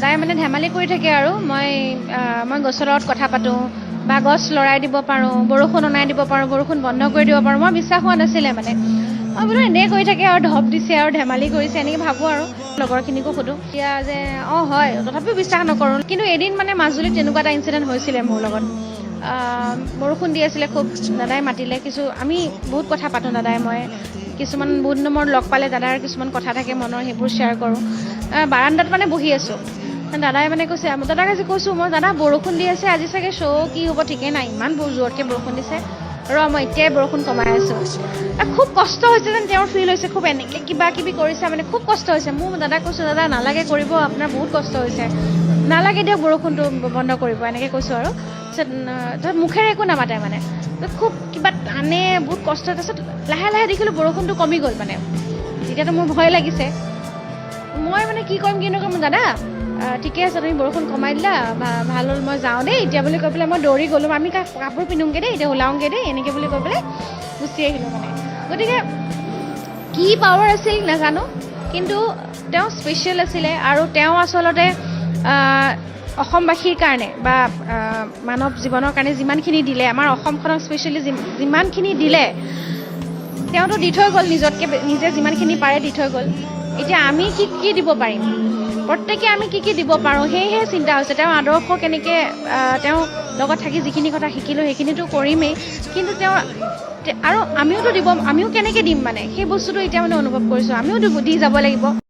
তাই মানে ধেমালি কৰি থাকে আৰু মই গছৰ লগত কথা পাতোঁ বা গছ লৰাই দিব পাৰোঁ, বৰষুণ অনাই দিব পাৰোঁ, বৰষুণ বন্ধ কৰি দিব পাৰোঁ। মই বিশ্বাস হোৱা নাছিলে মানে মই বোলো এনেই কৰি থাকে আৰু ঢপ দিছে আৰু ধেমালি কৰিছে এনেকৈ ভাবোঁ আৰু লগৰখিনিকো সোধোঁ এতিয়া যে হয় তথাপিও বিশ্বাস নকৰোঁ। কিন্তু এদিন মানে মাজুলীত তেনেকুৱা এটা ইনচিডেণ্ট হৈছিলে মোৰ লগত। বৰষুণ দি আছিলে খুব, দাদাই মাতিলে আমি বহুত কথা পাতোঁ দাদাই মই, কিছুমান বহুত দিনৰ লগ পালে দাদাৰ কিছুমান কথা থাকে মনৰ, সেইবোৰ শ্বেয়াৰ কৰোঁ। বাৰান্দাত মানে বহি আছোঁ, দাদাই মানে কৈছে, দাদাক আজি কৈছোঁ মই, দাদা বৰষুণ দি আছে আজি চাগে শ্ব' কি হ'ব ঠিকেই নাই, ইমান জোৰতকৈ বৰষুণ দিছে, মই এতিয়াই বৰষুণ কমাই আছোঁ। খুব কষ্ট হৈছে যেন তেওঁৰ ফিল হৈছে, খুব এনেকৈ কিবা কিবি কৰিছে মানে খুব কষ্ট হৈছে। মোৰ দাদাক কৈছোঁ, দাদা নালাগে কৰিব, আপোনাৰ বহুত কষ্ট হৈছে, নালাগে দিয়ক বৰষুণটো বন্ধ কৰিব, এনেকৈ কৈছোঁ আৰু তাৰপিছত মুখেৰে একো নামাতে মানে, খুব কিবা টানে, বহুত কষ্ট। তাৰপিছত লাহে লাহে দেখিলোঁ বৰষুণটো কমি গ'ল মানে, তেতিয়াতো মোৰ ভয় লাগিছে। মই মানে কি কৰিম কি নকৰিম, দাদা ঠিকে আছে তুমি বৰষুণ কমাই দিলা, ভাল হ'ল, মই যাওঁ দেই এতিয়া বুলি কৈ পেলাই মই দৌৰি গ'লোঁ। আমি কাপোৰ পিন্ধোংগৈ দেই, এতিয়া ওলাওঁগৈ দেই, এনেকৈ বুলি কৈ পেলাই গুচি আহিলোঁ মানে। গতিকে কি পাৱাৰ আছিল নাজানো, কিন্তু তেওঁ স্পেচিয়েল আছিলে আৰু তেওঁ আচলতে অসমবাসীৰ কাৰণে বা মানৱ জীৱনৰ কাৰণে যিমানখিনি দিলে, আমাৰ অসমখনক স্পেচিয়েলি যিমানখিনি দিলে, তেওঁতো দি থৈ গ'ল, নিজে যিমানখিনি পাৰে দি থৈ গ'ল। এতিয়া আমি কি দিব পাৰিম, প্ৰত্যেকে আমি কি দিব পাৰোঁ, সেয়েহে চিন্তা হৈছে। তেওঁৰ আদৰ্শ কেনেকৈ, তেওঁ লগত থাকি যিখিনি কথা শিকিলোঁ সেইখিনিতো কৰিমেই, কিন্তু তেওঁ আৰু আমিও কেনেকৈ দিম মানে, সেই বস্তুটো এতিয়া মানে অনুভৱ কৰিছোঁ, আমিও দি যাব লাগিব।